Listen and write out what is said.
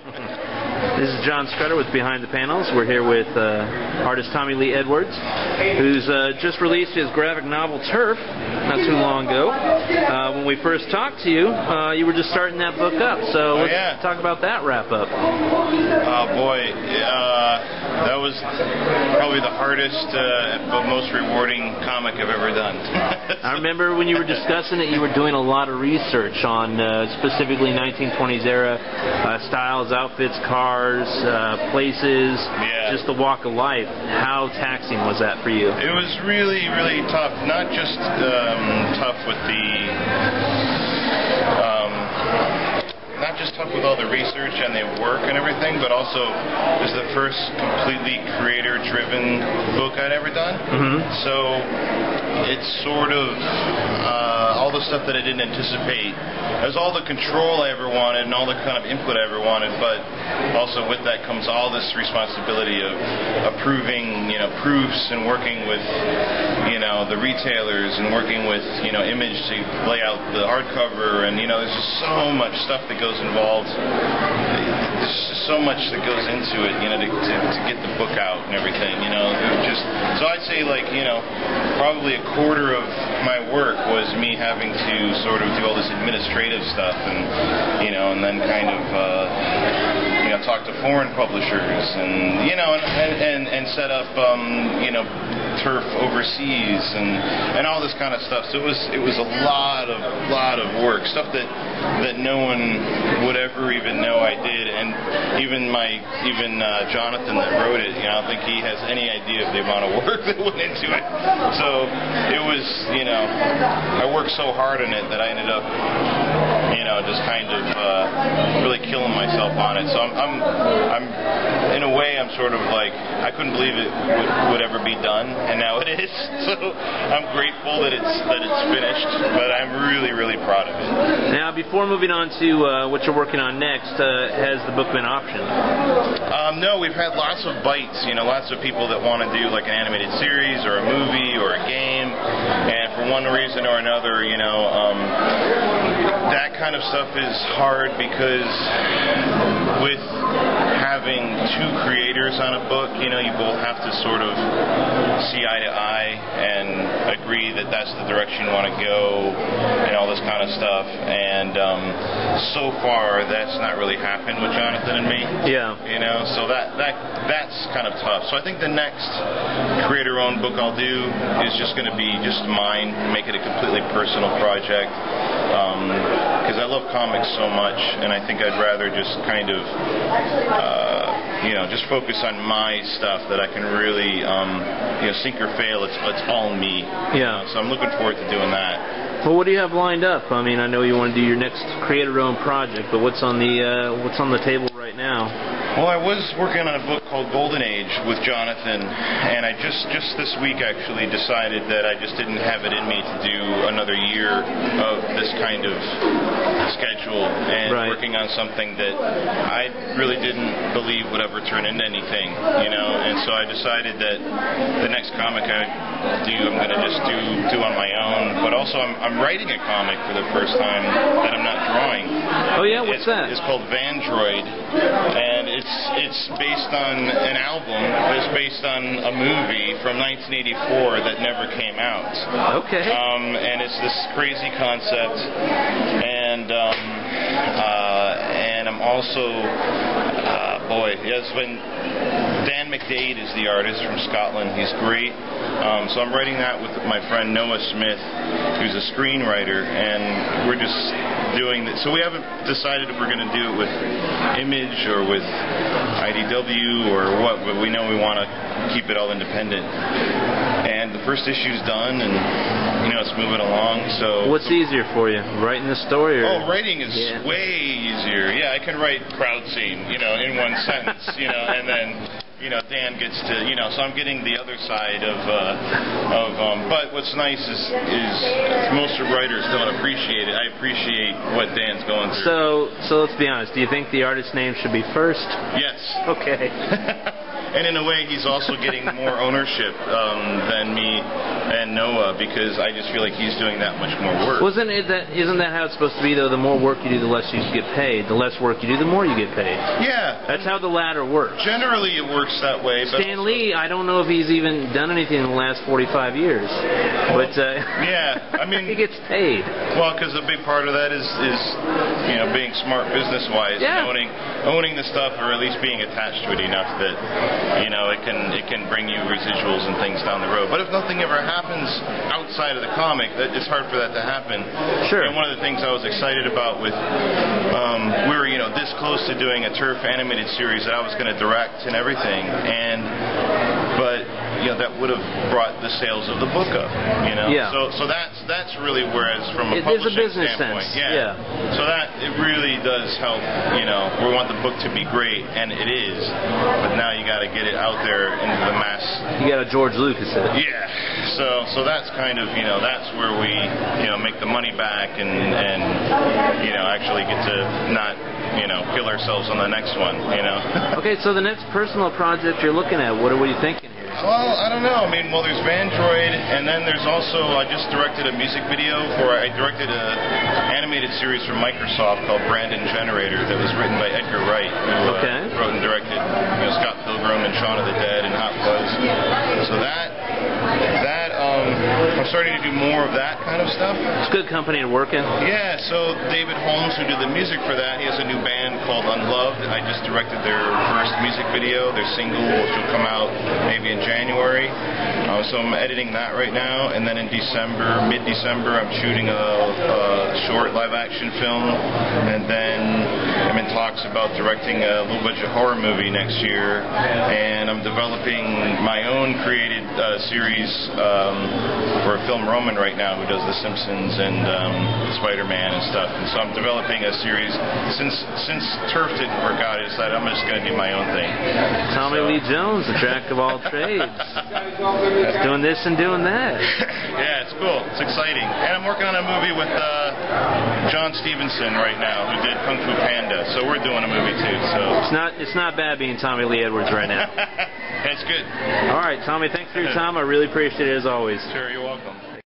This is John Scudder with Behind the Panels. We're here with artist Tommy Lee Edwards, who's just released his graphic novel Turf not too long ago. When we first talked to you, you were just starting that book up. So let's talk about that wrap-up. Oh boy, that was probably the hardest but most rewarding comic I've ever done. I remember when you were discussing it, you were doing a lot of research on specifically 1920s era styles, outfits, cars, places, just the walk of life. How taxing was that for you? It was really, really tough. Not just tough with the not just tough with all the research and the work and everything, but also it was the first completely creator-driven book I'd ever done. So it's sort of all the stuff that I didn't anticipate. It was all the control I ever wanted and all the kind of input I ever wanted, but also with that comes all this responsibility of approving, proofs and working with, the retailers and working with, Image to lay out the hardcover, and there's just so much stuff that goes involved. There's just so much that goes into it, to get the book out and everything, So I'd say, probably a quarter of my work was me having to sort of do all this administrative stuff and then kind of, talk to foreign publishers and, and set up, Turf overseas and all this kind of stuff. So it was a lot of work, stuff that no one would ever even know I did, and even Jonathan that wrote it, I don't think he has any idea of the amount of work that went into it. So it was, I worked so hard on it that I ended up, just kind of really killing myself on it. So I'm in a way, I'm sort of like, I couldn't believe it would ever be done, and now it is. So I'm grateful that it's finished, but I'm really, really proud of it. Now, before moving on to what you're working on next, has the book been optioned? No, we've had lots of bites. Lots of people that want to do like an animated series or a movie or a game, and for one reason or another, that kind of stuff is hard because with having two creators on a book, you both have to sort of see eye to eye and agree that that's the direction you want to go and all this kind of stuff. And so far, that's not really happened with Jonathan and me. Yeah. So that's kind of tough. So I think the next creator-owned book I'll do is just going to be just mine, make it a completely personal project. Because I love comics so much, and I think I'd rather just kind of, just focus on my stuff that I can really, sink or fail. It's all me. Yeah. So I'm looking forward to doing that. Well, what do you have lined up? I mean, I know you want to do your next creator-owned project, but what's on the table right now? Well, I was working on a book called Golden Age with Jonathan, and I just this week actually decided that I just didn't have it in me to do another year of this kind of schedule and working on something that I really didn't believe would ever turn into anything, and so I decided that the next comic I do, I'm going to just do on my own, but also I'm writing a comic for the first time that I'm not drawing. Oh yeah, what's that? It's called Vandroid, and it's based on an album that's based on a movie from 1984 that never came out. Okay. And it's this crazy concept, and I'm also, it's been Dan McDade is the artist from Scotland. He's great. So I'm writing that with my friend Noah Smith, who's a screenwriter, and we're just doing that. So we haven't decided if we're going to do it with Image or with IDW or what, but we know we want to keep it all independent. And the first issue's done, and it's moving along. So what's easier for you, writing the story? Or? Writing is way easier. Yeah, I can write crowd scene, in one sentence, and then. Dan gets to, so I'm getting the other side of but what's nice is most writers don't appreciate it. I appreciate what Dan's going through. So let's be honest. Do you think the artist's name should be first? Yes. Okay. And in a way, he's also getting more ownership than me and Noah, because I just feel like he's doing that much more work. Isn't that how it's supposed to be, though? The more work you do, the less you get paid. The less work you do, the more you get paid. Yeah. That's how the ladder works. Generally, it works that way. But Stan Lee, I don't know if he's even done anything in the last 45 years. But yeah, I mean, he gets paid. Well, because a big part of that is being smart business-wise, and owning the stuff, or at least being attached to it enough that it can bring you residuals and things down the road. But if nothing ever happens outside of the comic, it's hard for that to happen. Sure. And one of the things I was excited about with we were this close to doing a Turf animated series that I was going to direct and everything, but that would have brought the sales of the book up. Yeah. So that's really, whereas from a There's publishing a business standpoint, sense. Yeah. So that it really does help. We want the book to be great, and it is. But now you got to get it out there into the mass. You got to George Lucas it. Yeah. So that's kind of that's where we make the money back and actually get to not kill ourselves on the next one. Okay, so the next personal project you're looking at, what are you thinking here? Well, I don't know. I mean, there's Vandroid, and then there's also, I just directed a music video I directed an animated series for Microsoft called Brandon Generator that was written by Edgar Wright, who wrote and directed Scott Pilgrim and Shaun of the Dead and Hot Fuzz. So that I'm starting to do more of that kind of stuff. It's good company to work in. Yeah, so David Holmes, who did the music for that, he has a new band called Unloved. I just directed their first music video, their single, which will come out maybe in January. So I'm editing that right now, and then in mid-December, I'm shooting a short live-action film, and then I'm in talks about directing a low-budget horror movie next year, and I'm developing my own created series for a film Roman right now, who does The Simpsons and Spider-Man and stuff. And so I'm developing a series. Since Turf didn't work out, I decided I'm just going to do my own thing. Tommy Lee Jones, a jack of all trades. Doing this and doing that. Yeah, it's cool. It's exciting. And I'm working on a movie with John Stevenson right now, who did Kung Fu Panda. So we're doing a movie too. So it's not bad being Tommy Lee Edwards right now. It's good. All right, Tommy, thanks for your time. I really appreciate it as always. Sure, you're welcome.